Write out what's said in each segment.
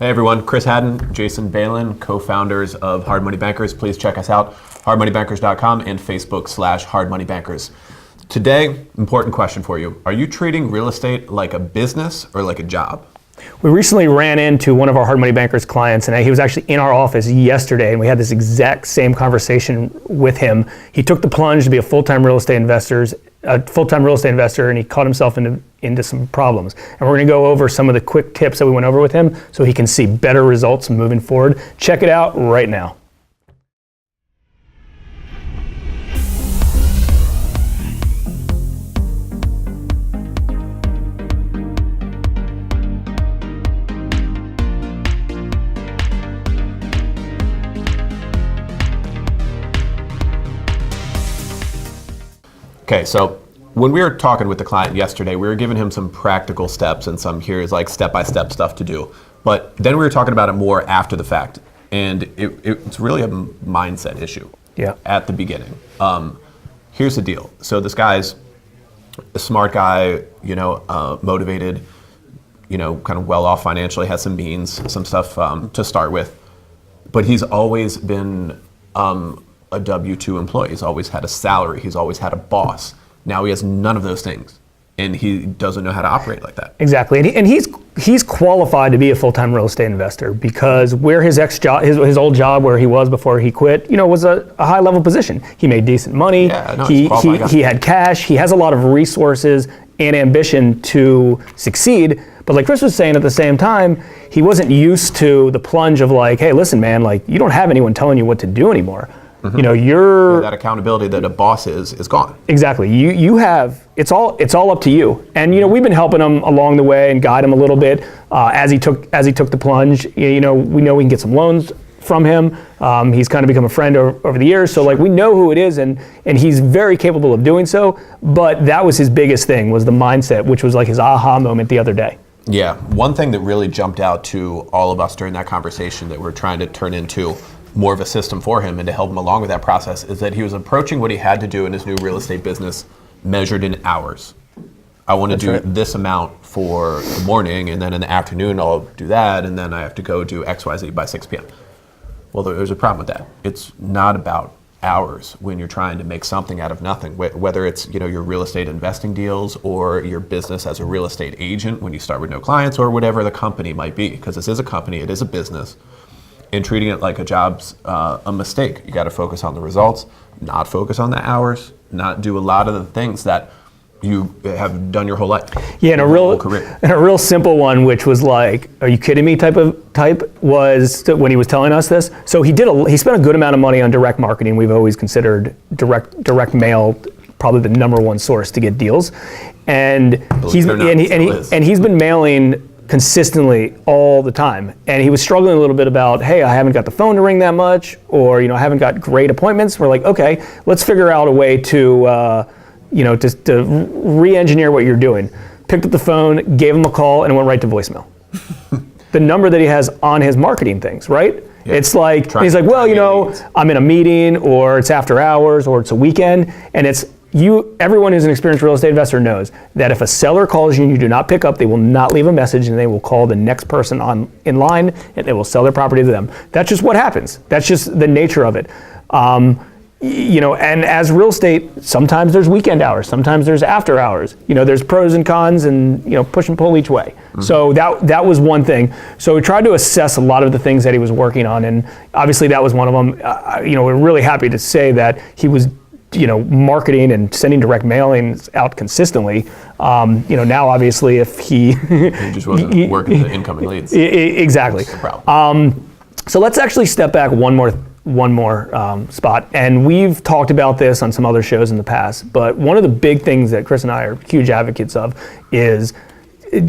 Hey everyone, Chris Haddon, Jason Balin, co-founders of Hard Money Bankers. Please check us out, hardmoneybankers.com and Facebook/hardmoneybankers. Today, important question for you. Are you treating real estate like a business or like a job? We recently ran into one of our Hard Money Bankers clients, and he was actually in our office yesterday, and we had this exact same conversation with him. He took the plunge to be a full-time real estate investor, and he caught himself into some problems. And we're going to go over some of the quick tips that we went over with him so he can see better results moving forward. Check it out right now. Okay, so when we were talking with the client yesterday, we were giving him some practical steps and some here's like step-by-step stuff to do. But then we were talking about it more after the fact. And it's really a mindset issue at the beginning. Here's the deal. So this guy's a smart guy, motivated, kind of well off financially, has some means, some stuff to start with. But he's always been a W-2 employee. He's always had a salary. He's always had a boss. Now he has none of those things, and he doesn't know how to operate like that. Exactly, and he's qualified to be a full-time real estate investor because where his his old job where he was before he quit, was a high-level position. He made decent money. He had cash. He has a lot of resources and ambition to succeed. But like Chris was saying, at the same time, he wasn't used to the plunge of like, hey, listen, man, like you don't have anyone telling you what to do anymore. Mm-hmm. That accountability that a boss is gone. Exactly. You have it's all up to you. And we've been helping him along the way and guide him a little bit as he took the plunge. We know we can get some loans from him. He's kind of become a friend over the years. So like we know who it is, and he's very capable of doing so. But that was his biggest thing, was the mindset, which was like his aha moment the other day. Yeah. One thing that really jumped out to all of us during that conversation that we're trying to turn into more of a system for him and to help him along with that process is that he was approaching what he had to do in his new real estate business measured in hours. I want to do this amount for the morning, and then in the afternoon I'll do that, and then I have to go do XYZ by 6 p.m. Well, there's a problem with that. It's not about hours when you're trying to make something out of nothing, whether it's your real estate investing deals or your business as a real estate agent when you start with no clients, or whatever the company might be, because this is a company, it is a business. And treating it like a job's a mistake. You got to focus on the results, not focus on the hours, not do a lot of the things that you have done your whole life. Yeah, and a real simple one, which was like, "Are you kidding me?" type was when he was telling us this. So he spent a good amount of money on direct marketing. We've always considered direct mail probably the number one source to get deals, and he's been mailing consistently all the time, and he was struggling a little bit about, hey, I haven't got the phone to ring that much, or I haven't got great appointments. We're like, okay, let's figure out a way to just to re-engineer what you're doing. Picked up the phone, gave him a call, and it went right to voicemail. The number that he has on his marketing things, right? Yeah. It's like he's like, well, I'm in a meeting, or it's after hours, or it's a weekend, and it's everyone who's an experienced real estate investor knows that if a seller calls you and you do not pick up, they will not leave a message, and they will call the next person in line, and they will sell their property to them. That's just what happens. That's just the nature of it. And as real estate, sometimes there's weekend hours, sometimes there's after hours. There's pros and cons, and push and pull each way. Mm-hmm. So that was one thing. So we tried to assess a lot of the things that he was working on, and obviously that was one of them. We're really happy to say that he was marketing and sending direct mailings out consistently. Now obviously if he just wasn't working the incoming leads. Exactly. That's the problem. So let's actually step back one more spot, and we've talked about this on some other shows in the past, but one of the big things that Chris and I are huge advocates of is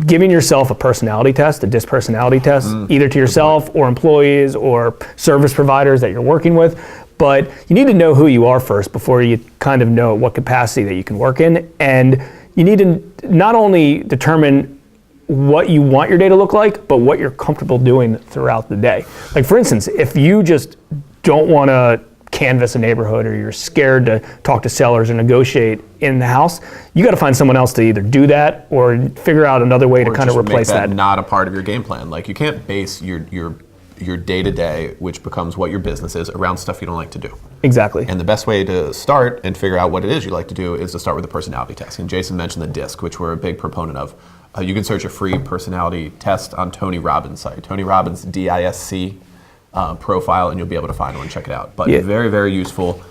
giving yourself a personality test, a dispersonality test, either to yourself or employees or service providers that you're working with. But you need to know who you are first before you kind of know what capacity that you can work in. And you need to not only determine what you want your day to look like, but what you're comfortable doing throughout the day. Like for instance, if you just don't want to canvass a neighborhood or you're scared to talk to sellers or negotiate in the house, you got to find someone else to either do that or figure out another way to kind of replace make that. Not a part of your game plan. Like you can't base your day-to-day, which becomes what your business is, around stuff you don't like to do. Exactly. And the best way to start and figure out what it is you like to do is to start with a personality test. And Jason mentioned the DISC, which we're a big proponent of. You can search a free personality test on Tony Robbins' site. Tony Robbins, DISC profile, and you'll be able to find one. Check it out. But very, very useful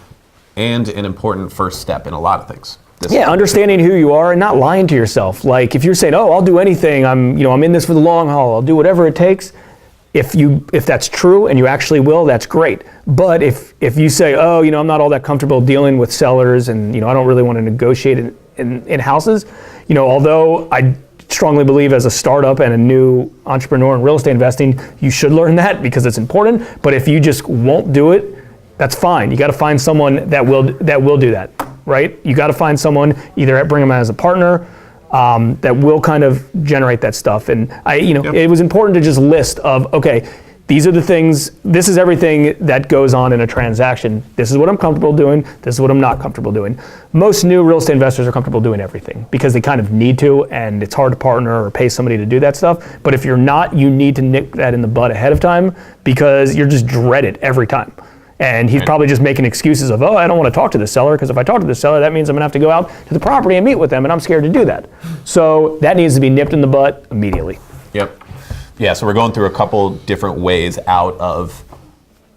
and an important first step in a lot of things. Understanding who you are and not lying to yourself. Like if you're saying, "Oh, I'll do anything. I'm in this for the long haul. I'll do whatever it takes." If that's true and you actually will, that's great. But if you say, "Oh, I'm not all that comfortable dealing with sellers, and I don't really want to negotiate in houses," although I strongly believe as a startup and a new entrepreneur in real estate investing, you should learn that because it's important. But if you just won't do it, that's fine. You got to find someone that will do that, right? You got to find someone, either bring them as a partner, that will kind of generate that stuff. And it was important to just list of, okay, these are the things, this is everything that goes on in a transaction. This is what I'm comfortable doing. This is what I'm not comfortable doing. Most new real estate investors are comfortable doing everything because they kind of need to, and it's hard to partner or pay somebody to do that stuff. But if you're not, you need to nip that in the bud ahead of time because you're just dreaded every time. And he's probably just making excuses of, I don't want to talk to the seller because if I talk to the seller, that means I'm going to have to go out to the property and meet with them, and I'm scared to do that. So that needs to be nipped in the butt immediately. Yep. Yeah, so we're going through a couple different ways out of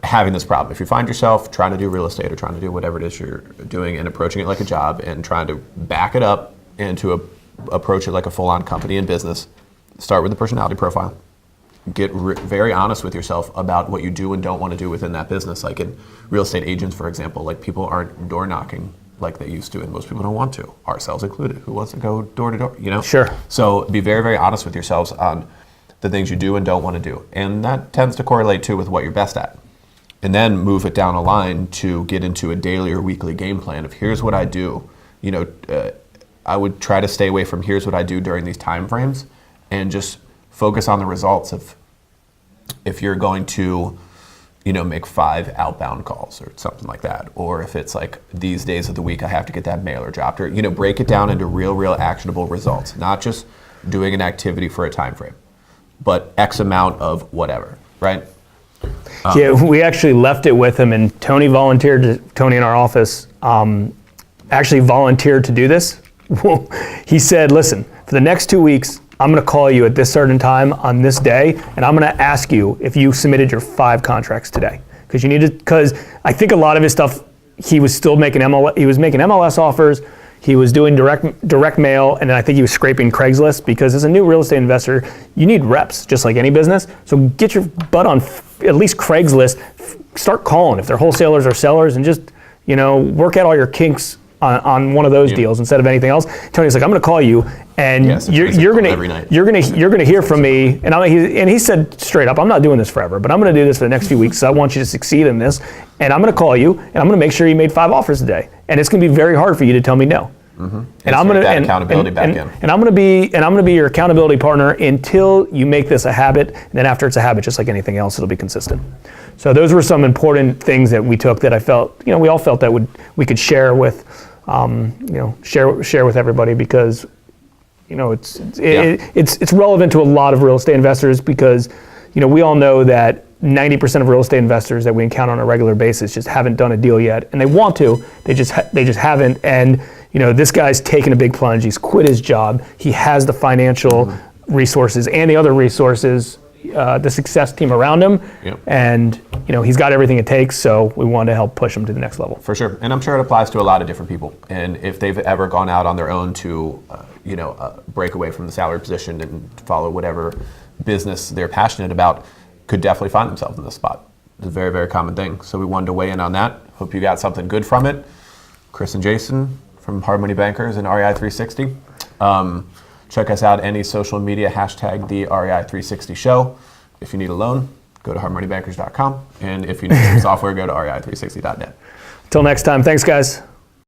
having this problem. If you find yourself trying to do real estate or trying to do whatever it is you're doing and approaching it like a job and trying to back it up and to approach it like a full-on company and business, start with the personality profile. Get very honest with yourself about what you do and don't want to do within that business. Like in real estate agents, for example, like people aren't door knocking like they used to, and most people don't want to, ourselves included. Who wants to go door to door, Sure. So be very, very honest with yourselves on the things you do and don't want to do. And that tends to correlate too with what you're best at. And then move it down a line to get into a daily or weekly game plan of here's what I do. I would try to stay away from here's what I do during these time frames and just focus on the results of if you're going to, make 5 outbound calls or something like that. Or if it's like these days of the week I have to get that mailer dropped, or, break it down into real actionable results, not just doing an activity for a time frame, but X amount of whatever, right? We actually left it with him, and Tony in our office actually volunteered to do this. He said, listen, for the next 2 weeks, I'm going to call you at this certain time on this day, and I'm going to ask you if you submitted your 5 contracts today. Because I think a lot of his stuff, he was still making MLS offers, he was doing direct mail, and then I think he was scraping Craigslist, because as a new real estate investor, you need reps, just like any business. So get your butt on at least Craigslist, start calling if they're wholesalers or sellers, and just work out all your kinks on one of those deals instead of anything else. Tony's like, I'm going to call you, and you're going to hear from me. And he said straight up, I'm not doing this forever, but I'm going to do this for the next few weeks. So I want you to succeed in this, and I'm going to call you, and I'm going to make sure you made 5 offers a day. And it's going to be very hard for you to tell me no. Mm-hmm. And I'm going to accountability back in. And I'm going to be your accountability partner until you make this a habit. And then after it's a habit, just like anything else, it'll be consistent. So those were some important things that we took that I felt, we all felt that we could share with, share with everybody, because, it's relevant to a lot of real estate investors, because, we all know that 90% of real estate investors that we encounter on a regular basis just haven't done a deal yet, and they want to, they just haven't. And this guy's taken a big plunge. He's quit his job. He has the financial resources and the other resources, the success team around him, and he's got everything it takes. So we wanted to help push him to the next level. For sure, and I'm sure it applies to a lot of different people. And if they've ever gone out on their own to, break away from the salary position and follow whatever business they're passionate about, could definitely find themselves in this spot. It's a very, very common thing. So we wanted to weigh in on that. Hope you got something good from it. Chris and Jason from Hard Money Bankers and REI 360. Check us out any social media, hashtag the REI 360 show. If you need a loan, go to hardmoneybankers.com. And if you need some software, go to rei360.net. Until next time, thanks guys.